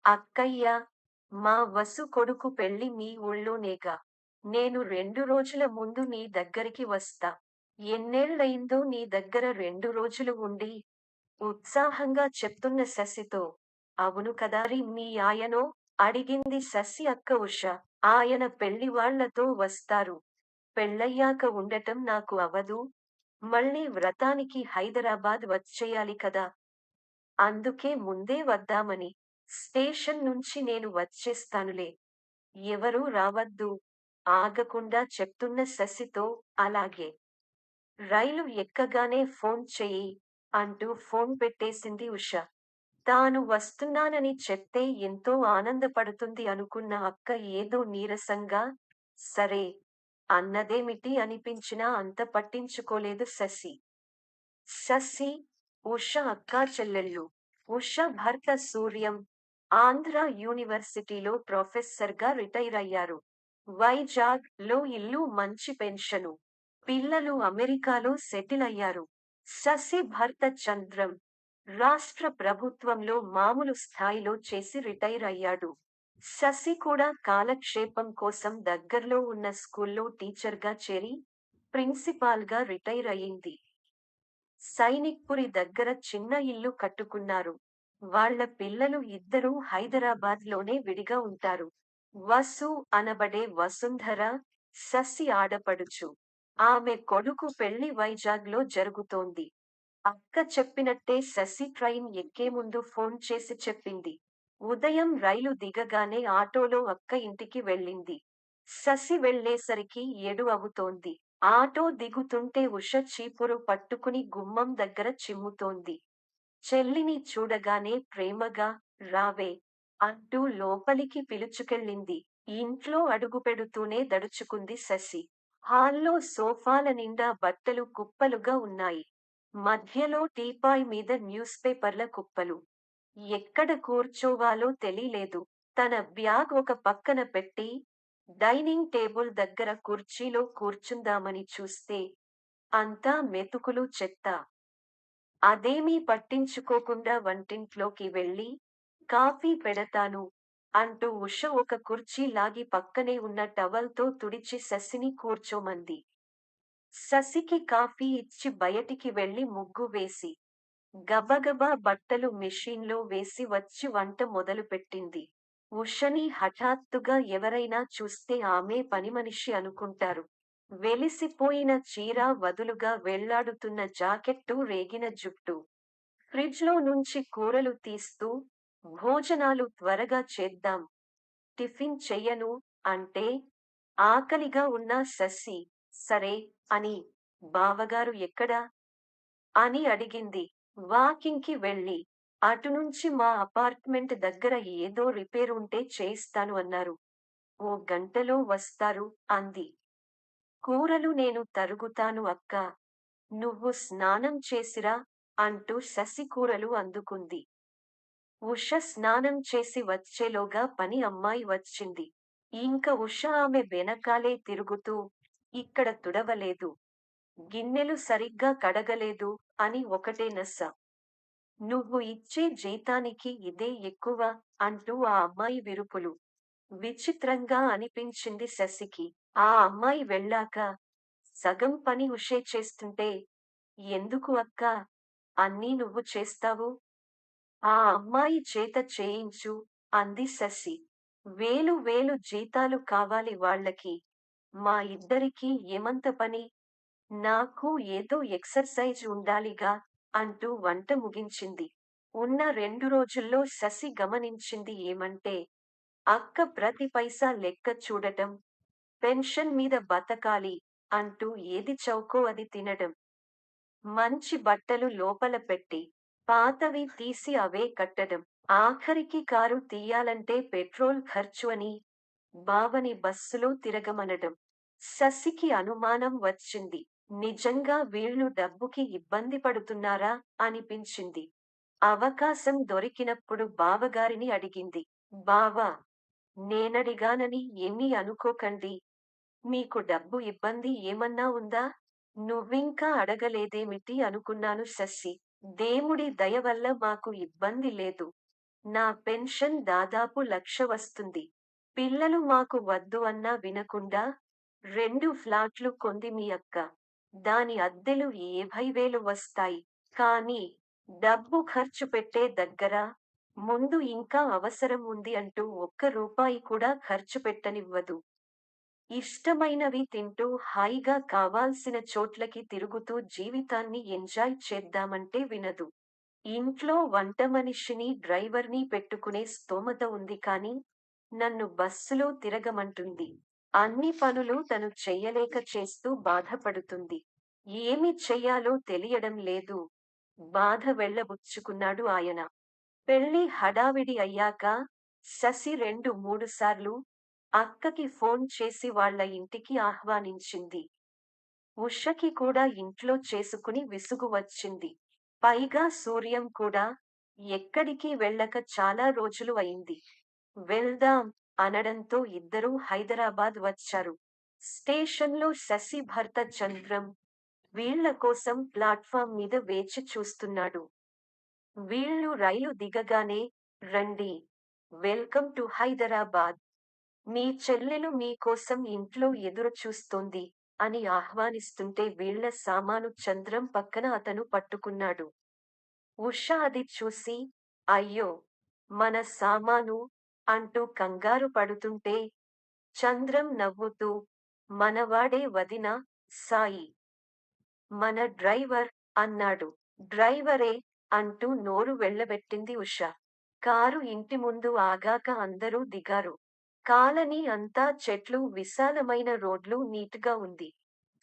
అక్కయ్య, మా వసు కొడుకు పెళ్లి మీ ఊళ్ళోనేగా. నేను 2 రోజుల ముందు నీ దగ్గరికి వస్తా. ఎన్నేళ్ళయిందో నీ దగ్గర 2 రోజులు ఉండి, ఉత్సాహంగా చెప్తున్న శశితో. అవును కదా మరి మీ ఆయనో? అడిగింది శశి అక్క ఉష. ఆయన పెళ్లివాళ్లతో వస్తారు. పెళ్ళయ్యాక ఉండటం నాకు అవదు. మళ్ళీ వ్రతానికి హైదరాబాద్ వచ్చేయాలి కదా. అందుకే ముందే వద్దామని. స్టేషన్ నుంచి నేను వచ్చేస్తానులే. ఎవరూ రావద్దు. ఆగకుండా చెప్తున్న శశితో, అలాగే. రైలు ఎక్కగానే ఫోన్ చెయ్యి అంటూ ఫోన్ పెట్టేసింది ఉష. తాను వస్తున్నానని చెప్తే ఎంతో ఆనందపడుతుంది అనుకున్న అక్క ఏదో నీరసంగా, సరే అన్నదేమిటి అనిపించినా అంత పట్టించుకోలేదు శశి. శశి, ఉష అక్కా చెల్లెళ్ళు. ఉష భర్త సూర్యం, ఆంధ్ర యూనివర్సిటీలో ప్రొఫెసర్గా రిటైర్ అయ్యారు. వైజాగ్ లో ఇల్లు మంచి పెన్షను. పిల్లలు అమెరికాలో సెటిల్ అయ్యారు. శశి భర్త చంద్రం, రాష్ట్ర ప్రభుత్వంలో మామూలు స్థాయిలో చేసి రిటైర్ అయ్యాడు. శశి కూడా కాలక్షేపం కోసం దగ్గర్లో ఉన్న స్కూల్లో టీచర్గా చేరి, ప్రిన్సిపాల్గా రిటైర్ అయింది. సైనిక్పురి దగ్గర చిన్న ఇల్లు కట్టుకున్నారు. వాళ్ళ పిల్లలు ఇద్దరూ హైదరాబాద్ లోనే విడిగా ఉంటారు. వసు అనబడే వసుంధర, శశి ఆడపడుచు. ఆమె కొడుకు పెళ్లి వైజాగ్ లో జరుగుతోంది. అక్క చెప్పినట్టే శశి ట్రైన్ ఎక్కే ముందు ఫోన్ చేసి చెప్పింది. ఉదయం రైలు దిగగానే ఆటోలో అక్క ఇంటికి వెళ్ళింది. శశి వెళ్ళేసరికి 7 అవుతోంది. ఆటో దిగుతుంటే ఉష చీపురు పట్టుకుని గుమ్మం దగ్గర చిమ్ముతోంది. చెల్లిని చూడగానే ప్రేమగా, రావే అంటూ లోపలికి పిలుచుకెళ్ళింది. ఇంట్లో అడుగుపెడుతూనే దడుచుకుంది శశి. హాల్లో సోఫాల నిండా బట్టలు కుప్పలుగా ఉన్నాయి. మధ్యలో టీపాయ్ మీద న్యూస్ పేపర్ల కుప్పలు. ఎక్కడ కూర్చోవాలో తెలీలేదు. తన బ్యాగ్ ఒక పక్కన పెట్టి, డైనింగ్ టేబుల్ దగ్గర కుర్చీలో కూర్చుందామని చూస్తే, అంతా మెతుకులు చెత్త. అదేమీ పట్టించుకోకుండా వంటింట్లోకి వెళ్ళి, కాఫీ పెడతాను అంటూ ఉష ఒక కుర్చీ లాగి పక్కనే ఉన్న టవల్తో తుడిచి శశిని కూర్చోమంది. శశికి కాఫీ ఇచ్చి బయటికి వెళ్లి ముగ్గు వేసి, గబగబా బట్టలు మెషీన్లో వేసి వచ్చి వంట మొదలుపెట్టింది. ఉషని హఠాత్తుగా ఎవరైనా చూస్తే ఆమె పనిమనిషి అనుకుంటారు. వెలిసిపోయిన చీర వదులుగా వేళ్లాడుతున్న జాకెట్టు రేగిన జుట్టు. ఫ్రిడ్జ్లో నుంచి కూరలు తీస్తూ, భోజనాలు త్వరగా చేద్దాం. టిఫిన్ చెయ్యను అంటే, ఆకలిగా ఉన్న శశి, సరే అని, బావగారు ఎక్కడా? అని అడిగింది. వాకింగ్‌కి వెళ్ళి, అటునుంచి మా అపార్ట్మెంట్ దగ్గర ఏదో రిపేర్ ఉంటే చేయిస్తాను అన్నారు. ఓ గంటలో వస్తారు అంది. కూరలు నేను తరుగుతాను అక్కా. నువ్వు స్నానం చేసిరా అంటూ శశి కూరలు అందుకుంది. ఉష స్నానం చేసి వచ్చేలోగా పని అమ్మాయి వచ్చింది. ఇంక ఉష ఆమె వెనకాలే తిరుగుతూ, ఇక్కడ తుడవలేదు, గిన్నెలు సరిగ్గా కడగలేదు అని ఒకటే నస. నువ్వు ఇచ్చే జీతానికి ఇదే ఎక్కువ అంటూ ఆ అమ్మాయి విరుపులు. విచిత్రంగా అనిపించింది శశికి. ఆ అమ్మాయి వెళ్ళాక, సగం పని ఉషే చేస్తుంటే, ఎందుకు అక్కా, అన్నీ నువ్వు చేస్తావు? ఆ అమ్మాయి చేత చేయించు అంది శశి. వేలు వేలు జీతాలు కావాలి వాళ్ళకి. మా ఇద్దరికీ ఏమంత పని? నాకు ఏదో ఎక్సర్సైజ్ ఉండాలిగా అంటూ వంట ముగించింది. ఉన్న 2 రోజుల్లో శశి గమనించింది ఏమంటే, అక్క ప్రతి పైసా లెక్క చూడటం, పెన్షన్ మీద బతకాలి అంటూ ఏది చౌకో అది తినడం. మంచి బట్టలు లోపల పెట్టి, పాతవి తీసి అవే కట్టడం. ఆఖరికి కారు తీయాలంటే పెట్రోల్ ఖర్చు అని, బావని బస్సులో తిరగమనడం. శశికి అనుమానం వచ్చింది. నిజంగా వీళ్ళు డబ్బుకి ఇబ్బంది పడుతున్నారా అనిపించింది. అవకాశం దొరికినప్పుడు బావగారిని అడిగింది. బావా, నేనడిగానని ఏమీ అనుకోకండి. మీకు డబ్బు ఇబ్బంది ఏమన్నా ఉందా? నువ్వింకా అడగలేదేమిటి అనుకున్నాను శశి. దేవుడి దయ వల్ల మాకు ఇబ్బంది లేదు. నా పెన్షన్ దాదాపు 1,00,000 వస్తుంది. పిల్లలు మాకు వద్దు అన్నా వినకుండా 2 ఫ్లాట్లు కొంది మీ అక్క. దాని అద్దెలు 50,000 వస్తాయి. కానీ డబ్బు ఖర్చు పెట్టే దగ్గర ముందు ఇంకా అవసరం ఉంది అంటూ ఒక్క రూపాయి కూడా ఖర్చు పెట్టనివ్వదు. ఇష్టమైనవి తింటూ హాయిగా కావాల్సిన చోట్లకి తిరుగుతూ జీవితాన్ని ఎంజాయ్ చేద్దామంటే వినదు. ఇంట్లో వంటమనిషిని డ్రైవర్ని పెట్టుకునే స్తోమత ఉంది కానీ నన్ను బస్సులో తిరగమంటుంది. అన్ని పనులు తను చెయ్యలేక చేస్తూ బాధపడుతుంది. ఏమి చెయ్యాలో తెలియడం లేదు. బాధ వెళ్ళబుచ్చుకున్నాడు ఆయన. పెళ్లి హడావిడి అయ్యాక శశి 2-3 సార్లు అక్కకి ఫోన్ చేసి వాళ్ళ ఇంటికి ఆహ్వానించింది. ఉషకి కూడా ఇంట్లో చేసుకుని విసుగు వచ్చింది. పైగా సూర్యం కూడా ఎక్కడికి వెళ్ళక చాలా రోజులు అయింది. వెళ్దాం అనడంతో ఇద్దరూ హైదరాబాద్ వచ్చారు. స్టేషన్లో శశి భర్త చంద్రం వీళ్ళ కోసం ప్లాట్ఫామ్ మీద వేచి చూస్తున్నాడు. వీళ్ళు రైలు దిగగానే రండి, వెల్కమ్ టు హైదరాబాద్, మీ చెల్లెలు మీకోసం ఇంట్లో ఎదురు చూస్తోంది అని ఆహ్వానిస్తుంటే వీళ్ళ సామాను చంద్రం పక్కన అతను పట్టుకున్నాడు. ఉష అది చూసి అయ్యో, మన సామాను అంటూ కంగారు పడుతుంటే చంద్రం నవ్వుతూ మనవాడే వదినా, సాయి మన డ్రైవర్ అన్నాడు. డ్రైవరే అంటూ నోరు వెళ్ళబెట్టింది ఉష. కారు ఇంటి ముందు ఆగాక అందరూ దిగారు. కాలనీ అంతా చెట్లు, విశాలమైన రోడ్లు, నీట్గా ఉంది.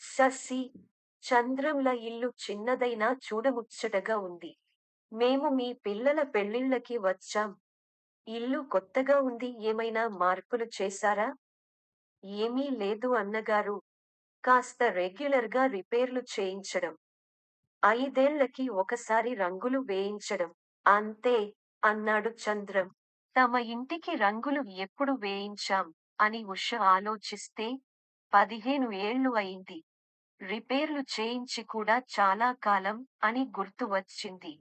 శశి, చంద్రంల ఇల్లు చిన్నదైనా చూడముచ్చటగా ఉంది. మేము మీ పిల్లల పెళ్ళిళ్ళకి వచ్చాం. ఇల్లు కొత్తగా ఉంది, ఏమైనా మార్పులు చేశారా? ఏమీ లేదు అన్నగారు. కాస్త రెగ్యులర్గా రిపేర్లు చేయించడం. 5 ఏళ్లకి ఒకసారి రంగులు వేయించడం. అంతే అన్నాడు చంద్రం. తమ ఇంటికి రంగులు ఎప్పుడు వేయించాం అని ఉష ఆలోచిస్తే 15 ఏళ్లు అయింది. రిపేర్లు చేయించి కూడా చాలా కాలం అని గుర్తు వచ్చింది.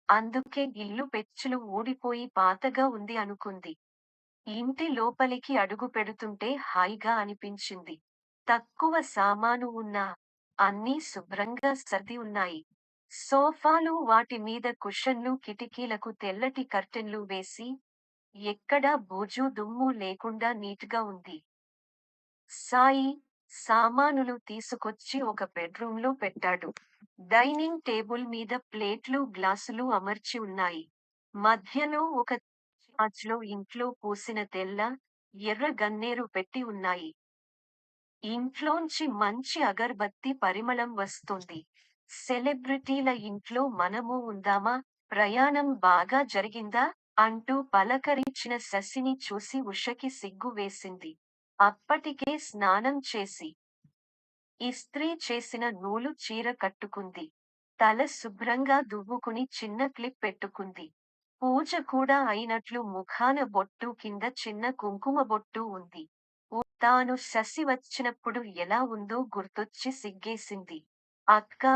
అందుకే ఇల్లు పెచ్చులు ఊడిపోయి పాతగా ఉంది అనుకుంది. ఇంటి లోపలికి అడుగు పెడుతుంటే హాయిగా అనిపించింది. తక్కువ సామాను ఉన్నా అన్నీ శుభ్రంగా సర్ది ఉన్నాయి. సోఫాలు, వాటి మీద కుషన్లు, కిటికీలకు తెల్లటి కర్టెన్లు వేసి ఎక్కడా బూజు దుమ్ము లేకుండా నీట్గా ఉంది. సాయి సామానులు తీసుకొచ్చి ఒక బెడ్రూంలో పెట్టాడు. డైనింగ్ టేబుల్ మీద ప్లేట్లు, గ్లాసులు అమర్చి ఉన్నాయి. మధ్యలో ఒక గాజులో ఇంట్లో పూసిన తెల్ల, ఎర్ర గన్నేరు పెట్టి ఉన్నాయి. ఇంట్లోంచి మంచి అగర్బత్తి పరిమళం వస్తోంది. సెలబ్రిటీల ఇంట్లో మనమూ ఉందామా? ప్రయాణం బాగా జరిగిందా? అంటూ పలకరించిన శశిని చూసి ఉషకి సిగ్గు వేసింది. అప్పటికే స్నానం చేసి ఇస్త్రీ చేసిన నూలు చీర కట్టుకుంది. తల శుభ్రంగా దువ్వుకుని చిన్న క్లిప్ పెట్టుకుంది. పూజ కూడా అయినట్లు ముఖాన బొట్టు, కింద చిన్న కుంకుమ బొట్టు ఉంది. తాను శశి వచ్చినప్పుడు ఎలా ఉందో గుర్తొచ్చి సిగ్గేసింది. అక్కా,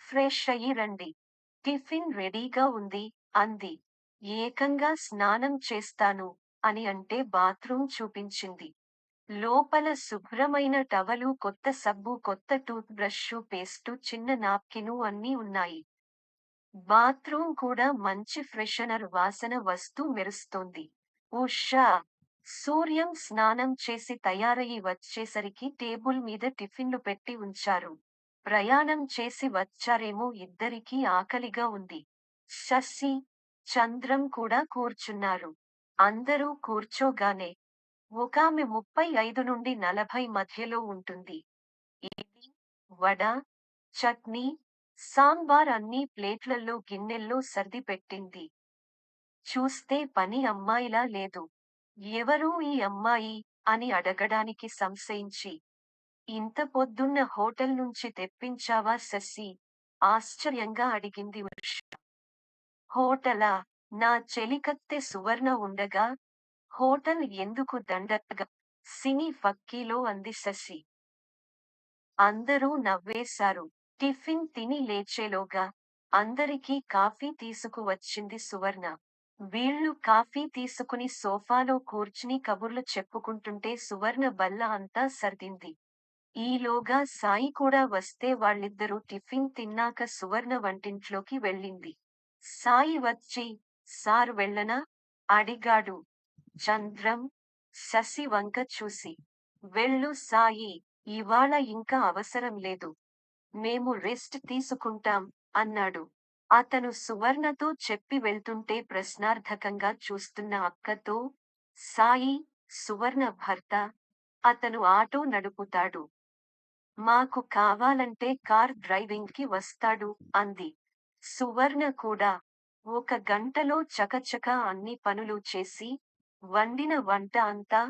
ఫ్రెష్ అయ్యి రండి. టిఫిన్ రెడీగా ఉంది అంది. ఏకంగా స్నానం చేస్తాను అని అంటే బాత్రూం చూపించింది. లోపల శుభ్రమైన టవలు, కొత్త సబ్బు, కొత్త టూత్ బ్రష్షు, పేస్టు, చిన్న నాప్కిను అన్నీ ఉన్నాయి. బాత్రూం కూడా మంచి ఫ్రెషనర్ వాసన వస్తూ మెరుస్తోంది. ఉషా, సూర్యం స్నానం చేసి తయారయి వచ్చేసరికి టేబుల్ మీద టిఫిన్లు పెట్టి ఉంచారు. ప్రయాణం చేసి వచ్చారేమో, ఇద్దరికీ ఆకలిగా ఉంది. శశి, చంద్రం కూడా కూర్చున్నారు. అందరూ కూర్చోగానే ఒకామె 35-40 మధ్యలో ఉంటుంది. ఇడ్లీ, వడ, చట్నీ, సాంబార్ అన్నీ ప్లేట్లల్లో, గిన్నెల్లో సర్ది పెట్టింది. చూస్తే పని అమ్మాయిలా లేదు. ఎవరు ఈ అమ్మాయి అని అడగడానికి సంశయించి, ఇంత పొద్దున్న హోటల్ నుంచి తెప్పించావా శశి? ఆశ్చర్యంగా అడిగింది ఉష. హోటలా? నా చెలికత్తె సువర్ణ ఉండగా హోటల్ ఎందుకు దండగా? సినీ ఫక్కీలో అంది శశి. అందరూ నవ్వేశారు. టిఫిన్ తిని లేచేలోగా అందరికీ కాఫీ తీసుకువచ్చింది సువర్ణ. వీళ్ళు కాఫీ తీసుకుని సోఫాలో కూర్చుని కబుర్లు చెప్పుకుంటుంటే సువర్ణ బల్ల అంతా సర్దింది. ఈలోగా సాయి కూడా వస్తే వాళ్ళిద్దరూ టిఫిన్ తిన్నాక సువర్ణ వంటింట్లోకి వెళ్ళింది. సాయి వచ్చి, సార్ వెళ్ళనా? అడిగాడు. చంద్రం, శశి వంక చూసి. వెళ్ళు సాయి, ఇవాళ ఇంకా అవసరం లేదు. మేము రెస్ట్ తీసుకుంటాం, అన్నాడు. అతను సువర్ణతో చెప్పి వెళ్తుంటే ప్రశ్నార్థకంగా చూస్తున్న అక్కతో, సాయి, సువర్ణ భర్త, అతను ఆటో నడుపుతాడు. మాకు కావాలంటే కార్ డ్రైవింగ్ కి వస్తాడు, అంది. సువర్ణ కూడా. ఒక గంటలో చకచకా అన్ని పనులు చేసి, వండిన వంట అంతా,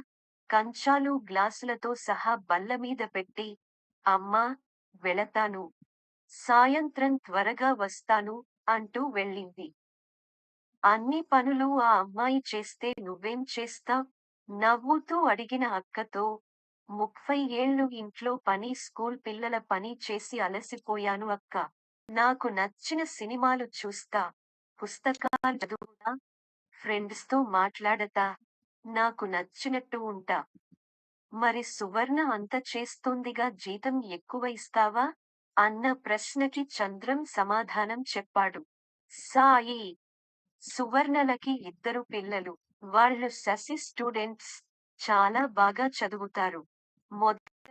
కంచాలు గ్లాసులతో సహా బల్లమీద పెట్టి, అమ్మా, వెళతాను. సాయంత్రం త్వరగా వస్తాను, అంటూ వెళ్ళింది. అన్ని పనులు ఆ అమ్మాయి చేస్తే నువ్వేం చేస్తావ్? నవ్వుతూ అడిగిన అక్కతో, 30 ఏళ్ళు ఇంట్లో పని స్కూల్ పిల్లల పని చేసి అలసిపోయాను అక్కా. నాకు నచ్చిన సినిమాలు చూస్తా, పుస్తకాలు చదువుతా, ఫ్రెండ్స్ తో మాట్లాడతా, నాకు నచ్చినట్టు ఉంటా. మరి సువర్ణ అంత చేస్తోందిగా జీతం ఎక్కువ ఇస్తావా? అన్న ప్రశ్నకి చంద్రం సమాధానం చెప్పాడు. సాయి, సువర్ణలకి ఇద్దరు పిల్లలు. వాళ్ళు శశి స్టూడెంట్స్. చాలా బాగా చదువుతారు. మొదట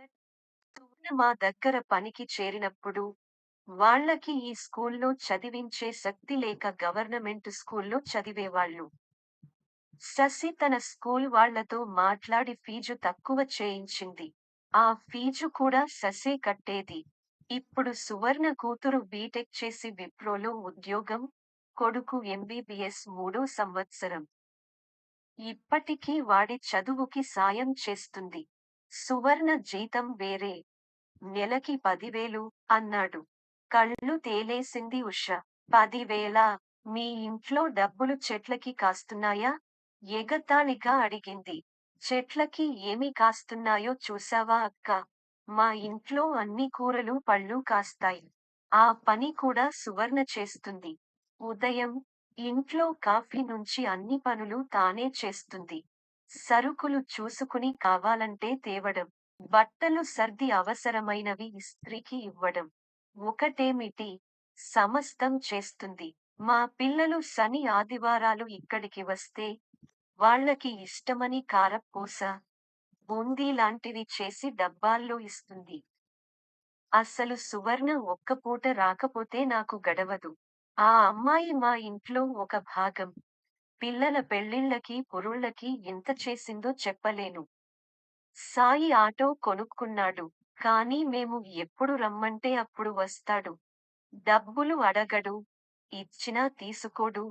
సువర్ణ మా దగ్గర పనికి చేరినప్పుడు, వాళ్ళకి ఈ స్కూల్లో చదివించే శక్తి లేక గవర్నమెంట్ స్కూల్లో చదివేవాళ్ళు. శశి తన స్కూల్ వాళ్ళతో మాట్లాడి ఫీజు తక్కువ చేయించింది. ఆ ఫీజు కూడా శశే కట్టేది. ఇప్పుడు సువర్ణ కూతురు బీటెక్ చేసి విప్రోలో ఉద్యోగం, కొడుకు ఎంబీబీఎస్ 3వ సంవత్సరం. ఇప్పటికీ వాడి చదువుకి సాయం చేస్తుంది. సువర్ణ జీతం వేరే. నెలకి 10,000, అన్నాడు. కళ్ళు తేలేసింది ఉష. 10,000? మీ ఇంట్లో డబ్బులు చెట్లకి కాస్తున్నాయా? ఎగతాళిగా అడిగింది. చెట్లకి ఏమి కాస్తున్నాయో చూసావా అక్కా? మా ఇంట్లో అన్ని కూరలు పళ్ళు కాస్తాయి. ఆ పని కూడా సువర్ణ చేస్తుంది. ఉదయం, ఇంట్లో కాఫీ నుంచి అన్ని పనులు తానే చేస్తుంది. సరుకులు చూసుకుని కావాలంటే తేవడం, బట్టలు సర్ది అవసరమైనవి ఇస్త్రీకి ఇవ్వడం. ఒకటేమిటి, సమస్తం చేస్తుంది. మా పిల్లలు శని ఆదివారాలు ఇక్కడికి వస్తే, వాళ్ళకి ఇష్టమని కారప్పూస, బూందీ లాంటివి చేసి డబ్బాల్లో ఇస్తుంది. అసలు సువర్ణ ఒక్క పూట రాకపోతే నాకు గడవదు. ఆ అమ్మాయి మా ఇంట్లో ఒక భాగం. పిల్లల పెళ్ళిళ్ళకి పురుళ్ళకి ఎంత చేసిందో చెప్పలేను. సాయి ఆటో కొనుక్కున్నాడు. కానీ మేము ఎప్పుడు రమ్మంటే అప్పుడు వస్తాడు. డబ్బులు అడగడు. ఇచ్చినా తీసుకోడు.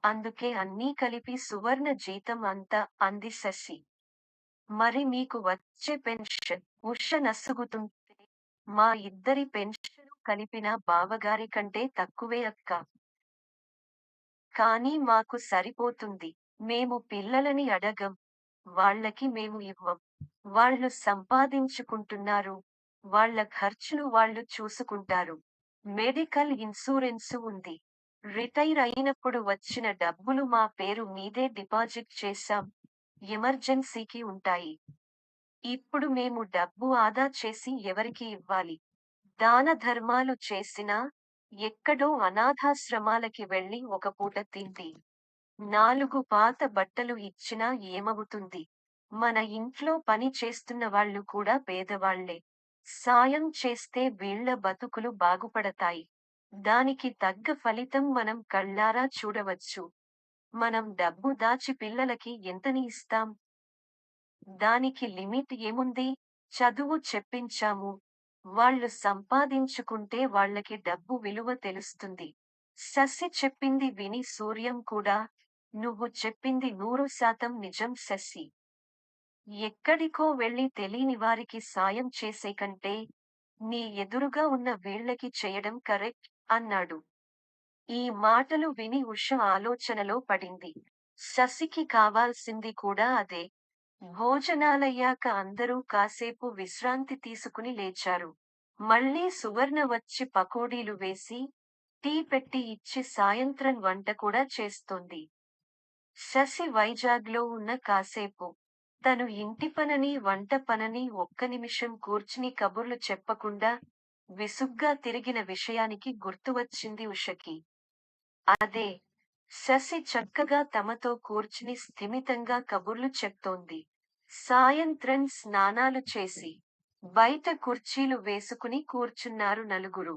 అందుకే అన్నీ కలిపి సువర్ణ జీతం అంత, అంది శశి. మరి మీకు వచ్చే పెన్షన్? ఉష నసుగుతుంటే, మా ఇద్దరి పెన్షను కలిపిన బావగారి కంటే తక్కువే అక్కా. కానీ మాకు సరిపోతుంది. మేము పిల్లలని అడగం. వాళ్ళకి మేము ఇవ్వం. వాళ్ళు సంపాదించుకుంటున్నారు. వాళ్ళ ఖర్చులు వాళ్ళు చూసుకుంటారు. మెడికల్ ఇన్సూరెన్సు ఉంది. రిటైర్ అయినప్పుడు వచ్చిన డబ్బులు మా పేరు మీదే డిపాజిట్ చేశాం. ఎమర్జెన్సీకి ఉంటాయి. ఇప్పుడు మేము డబ్బు ఆదా చేసి ఎవరికి ఇవ్వాలి? దాన ధర్మాలు చేసినా, ఎక్కడో అనాథాశ్రమాలకి వెళ్ళి ఒక పూట తిండి, 4 పాత బట్టలు ఇచ్చినా ఏమవుతుంది? మన ఇంట్లో పని చేస్తున్న వాళ్ళు కూడా పేదవాళ్లే. సాయం చేస్తే వీళ్ళ బతుకులు బాగుపడతాయి. దానికి తగ్గ ఫలితం మనం కళ్ళారా చూడవచ్చు. మనం డబ్బు దాచి పిల్లలకి ఎంతని ఇస్తాం? దానికి లిమిట్ ఏముంది? చదువు చెప్పించాము. వాళ్ళు సంపాదించుకుంటే వాళ్ళకి డబ్బు విలువ తెలుస్తుంది. శశి చెప్పింది విని సూర్యం కూడా, నువ్వు చెప్పింది 100% నిజం శశి. ఎక్కడికో వెళ్ళి తెలీని వారికి సాయం చేసే కంటే, నీ ఎదురుగా ఉన్న వీళ్ళకి చేయడం కరెక్ట్, అన్నాడు. ఈ మాటలు విని ఉష ఆలోచనలో పడింది. శశికి కావాల్సింది కూడా అదే. భోజనాలయ్యాక అందరూ కాసేపు విశ్రాంతి తీసుకుని లేచారు. మళ్ళీ సువర్ణ వచ్చి పకోడీలు వేసి, టీ పెట్టి ఇచ్చి సాయంత్రం వంట కూడా చేస్తోంది. శశి వైజాగ్లో ఉన్న కాసేపు తను ఇంటి పనని వంట పనని ఒక్క నిమిషం కూర్చుని కబుర్లు చెప్పకుండా విసుగ్గా తిరిగిన విషయానికి గుర్తువచ్చింది ఉషకి. అదే శశి చక్కగా తమతో కూర్చుని స్థిమితంగా కబుర్లు చెప్తోంది. సాయంత్రం స్నానాలు చేసి బయట కుర్చీలు వేసుకుని కూర్చున్నారు నలుగురు.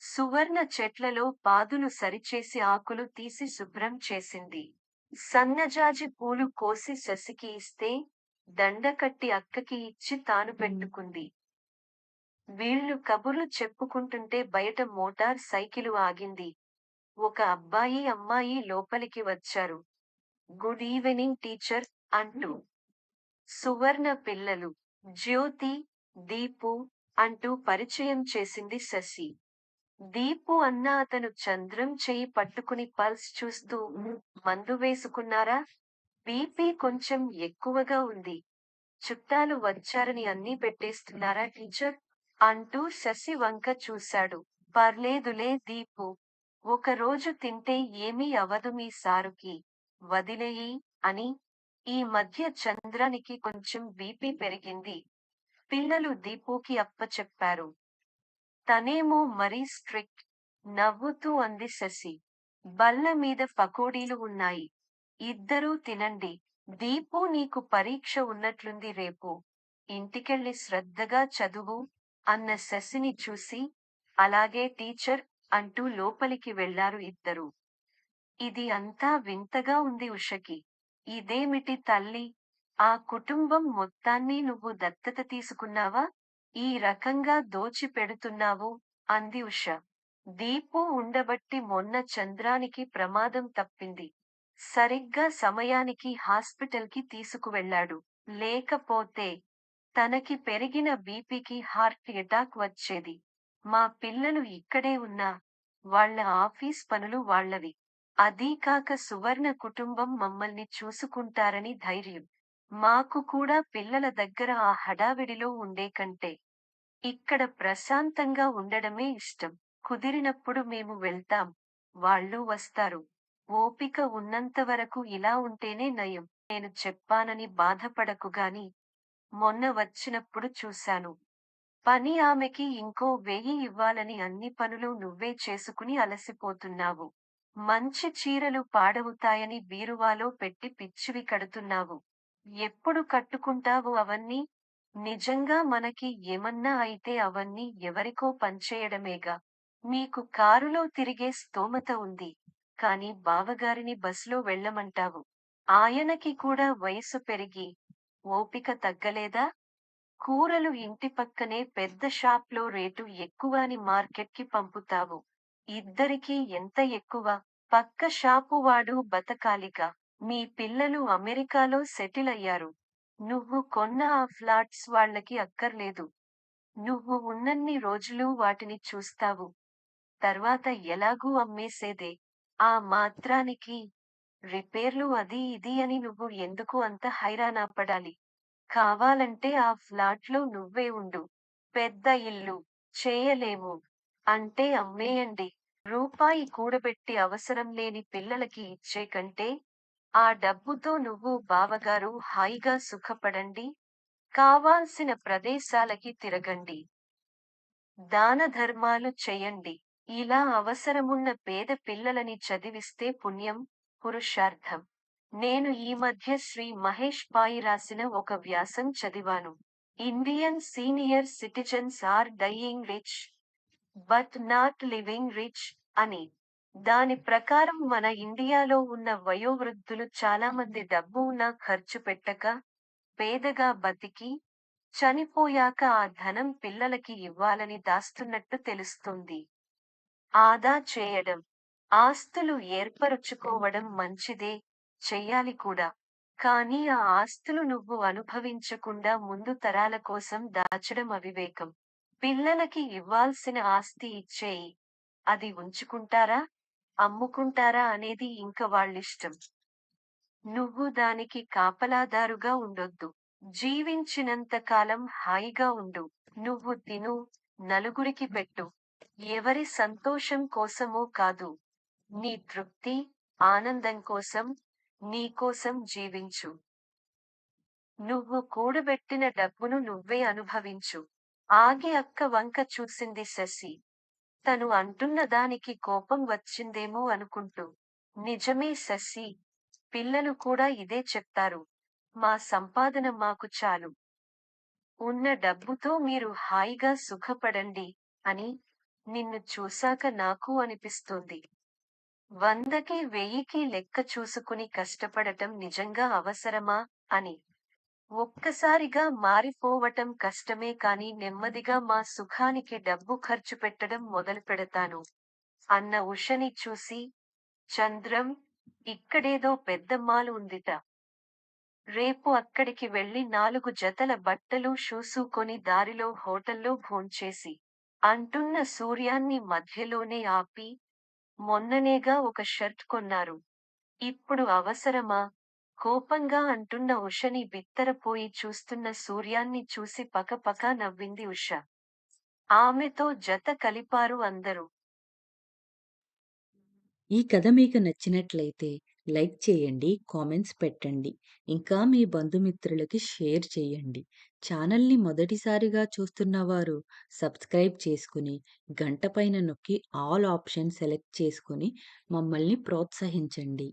సువర్ణ చెట్లలో పాదులు సరిచేసి ఆకులు తీసి శుభ్రం చేసింది. సన్నజాజి పూలు కోసి శశికి ఇస్తే దండకట్టి అక్కకి ఇచ్చి తాను పెట్టుకుంది. వీళ్ళు కబుర్లు చెప్పుకుంటుంటే బయట మోటార్ సైకిలు ఆగింది. ఒక అబ్బాయి అమ్మాయి లోపలికి వచ్చారు. గుడ్ ఈవెనింగ్ టీచర్ అంటూ. సువర్ణ పిల్లలు జ్యోతి, దీపు అంటూ పరిచయం చేసింది శశి. దీపు అన్న అతను చంద్రం చెయ్యి పట్టుకుని పల్స్ చూస్తూ మందు వేసుకున్నారా? బీపీ కొంచెం ఎక్కువగా ఉంది. చుట్టాలు వచ్చారని అన్నీ పెట్టేస్తున్నారా టీచర్? అంటూ శశి వంక చూశాడు. పర్లేదులే దీపు. ఒక రోజు తింటే ఏమీ అవదు మీ సారుకి. వదిలేయి అని. ఈ మధ్య చంద్రానికి కొంచెం బీపీ పెరిగింది. పిల్లలు దీపుకి అప్పచెప్పారు. తనేమో మరీ స్ట్రిక్ట్. నవ్వుతూ అంది శశి. బల్ల మీద పకోడీలు ఉన్నాయి. ఇద్దరూ తినండి. దీపు నీకు పరీక్ష ఉన్నట్లుంది రేపు. ఇంటికెళ్ళి శ్రద్ధగా చదువు అన్న శశిని చూసి, అలాగే టీచర్ అంటూ లోపలికి వెళ్లారు ఇద్దరూ. ఇది అంతా వింతగా ఉంది ఉషకి. ఇదేమిటి తల్లి? ఆ కుటుంబం మొత్తాన్ని నువ్వు దత్తత తీసుకున్నావా? ఈ రకంగా దోచి పెడుతున్నావు అంది ఉష. దీపు ఉండబట్టి మొన్న చంద్రానికి ప్రమాదం తప్పింది. సరిగ్గా సమయానికి హాస్పిటల్కి తీసుకువెళ్ళాడు. లేకపోతే తనకి పెరిగిన బీపీకి హార్ట్ ఎటాక్ వచ్చేది. మా పిల్లలు ఇక్కడే ఉన్నా వాళ్ళ ఆఫీస్ పనులు వాళ్ళవి. అదీకాక సువర్ణ కుటుంబం మమ్మల్ని చూసుకుంటారని ధైర్యం. మాకు కూడా పిల్లల దగ్గర ఆ హడావిడిలో ఉండే కంటే ఇక్కడ ప్రశాంతంగా ఉండడమే ఇష్టం. కుదిరినప్పుడు మేము వెళ్తాం. వాళ్ళు వస్తారు. ఓపిక ఉన్నంతవరకు ఇలా ఉంటేనే నయం. నేను చెప్పానని బాధపడకు గాని, మొన్న వచ్చినప్పుడు చూశాను. పని ఆమెకి ఇంకో 1000 ఇవ్వాలని అన్ని పనులు నువ్వే చేసుకుని అలసిపోతున్నావు. మంచి చీరలు పాడవుతాయని బీరువాలో పెట్టి పిచ్చివి కడుతున్నావు. ఎప్పుడు కట్టుకుంటావు అవన్నీ? నిజంగా మనకి ఏమన్నా అయితే అవన్నీ ఎవరికో పంచేయడమేగా. మీకు కారులో తిరిగే స్తోమత ఉంది. కాని బావగారిని బస్లో వెళ్ళమంటావు. ఆయనకి కూడా వయసు పెరిగి ఓపిక తగ్గలేదా? కూరలు ఇంటి పక్కనే పెద్ద షాప్లో రేటు ఎక్కువ అని మార్కెట్కి పంపుతావు. ఇద్దరికీ ఎంత ఎక్కువ? పక్క షాపు వాడు బతకాలిగా. మీ పిల్లలు అమెరికాలో సెటిల్ అయ్యారు. నువ్వు కొన్న ఆ ఫ్లాట్స్ వాళ్ళకి అక్కర్లేదు. నువ్వు ఉన్నన్ని రోజులు వాటిని చూస్తావు. తర్వాత ఎలాగూ అమ్మేసేదే. ఆ మాత్రానికి రిపేర్లు అది ఇది అని నువ్వు ఎందుకు అంత హైరానాపడాలి? కావాలంటే ఆ ఫ్లాట్లో నువ్వే ఉండు. పెద్ద ఇల్లు. చేయలేము. అంటే అమ్మేయండి. రూపాయి కూడబెట్టి అవసరం లేని పిల్లలకి ఇచ్చే కంటే, ఆ డబ్బుతో నువ్వు బావగారు హాయిగా సుఖపడండి. కావాల్సిన ప్రదేశాలకి తిరగండి. దానధర్మాలు చెయ్యండి. ఇలా అవసరమున్న పేద పిల్లలని చదివిస్తే పుణ్యం, పురుషార్థం. నేను ఈ మధ్య శ్రీ మహేష్ పాయి రాసిన ఒక వ్యాసం చదివాను. Indian senior citizens are dying rich, but not living rich అని. దాని ప్రకారం మన ఇండియాలో ఉన్న వయోవృద్ధులు చాలామంది డబ్బు ఉన్నా ఖర్చు పెట్టక, పేదగా బతికి, చనిపోయాక ఆ ధనం పిల్లలకి ఇవ్వాలని దాస్తున్నట్టు తెలుస్తుంది. ఆదా చేయడం, ఆస్తులు ఏర్పరుచుకోవడం మంచిదే, చెయ్యాలి కూడా. కానీ ఆ ఆస్తులు నువ్వు అనుభవించకుండా ముందు తరాల కోసం దాచడం అవివేకం. పిల్లలకి ఇవ్వాల్సిన ఆస్తి ఇచ్చేయి. అది ఉంచుకుంటారా, అమ్ముకుంటారా అనేది ఇంక వాళ్ళిష్టం. నువ్వు దానికి కాపలాదారుగా ఉండొద్దు. జీవించినంత కాలం హాయిగా ఉండు. నువ్వు తిను, నలుగురికి పెట్టు. ఎవరి సంతోషం కోసమో కాదు. నీ తృప్తి, ఆనందం కోసం. నీకోసం జీవించు. నువ్వు కూడబెట్టిన డబ్బును నువ్వే అనుభవించు. ఆగి అక్క వంక చూసింది శశి. తను అంటున్న దానికి కోపం వచ్చిందేమో అనుకుంటూ. నిజమే శశి. పిల్లలు కూడా ఇదే చెప్తారు. మా సంపాదన మాకు చాలు. ఉన్న డబ్బుతో మీరు హాయిగా సుఖపడండి అని. నిన్ను చూశాక నాకు అనిపిస్తుంది. 100కి 1000కి లెక్క చూసుకుని కష్టపడటం నిజంగా అవసరమా అని. ఒక్కసారిగా మారిపోవటం కష్టమే కానీ నెమ్మదిగా మా సుఖానికి డబ్బు ఖర్చు పెట్టడం మొదలుపెడతాను అన్న ఉషని చూసి, చంద్రం, ఇక్కడేదో పెద్ద మాల్ ఉందిట. రేపు అక్కడికి వెళ్ళి 4 జతల బట్టలు షూసు కొని దారిలో హోటల్లో భోంచేసి అంటున్న సూర్యాన్ని మధ్యలోనే ఆపి, మొన్ననేగా ఒక షర్ట్ కొన్నారు. ఇప్పుడు అవసరమా? కోపంగా అంటున్న ఉషని బిత్తరపోయి చూస్తున్న సూర్యాన్ని చూసి పకపక నవ్వింది ఉష. ఆమెతో జత కలిపారు అందరూ. ఈ కథ మీకు నచ్చినట్లయితే లైక్ చేయండి, కామెంట్స్ పెట్టండి. ఇంకా మీ బంధుమిత్రులకి షేర్ చేయండి. ఛానల్‌ని మొదటిసారిగా చూస్తున్నవారు సబ్స్క్రైబ్ చేసుకుని, గంట పైన నొక్కి ఆల్ ఆప్షన్ సెలెక్ట్ చేసుకొని మమ్మల్ని ప్రోత్సహించండి.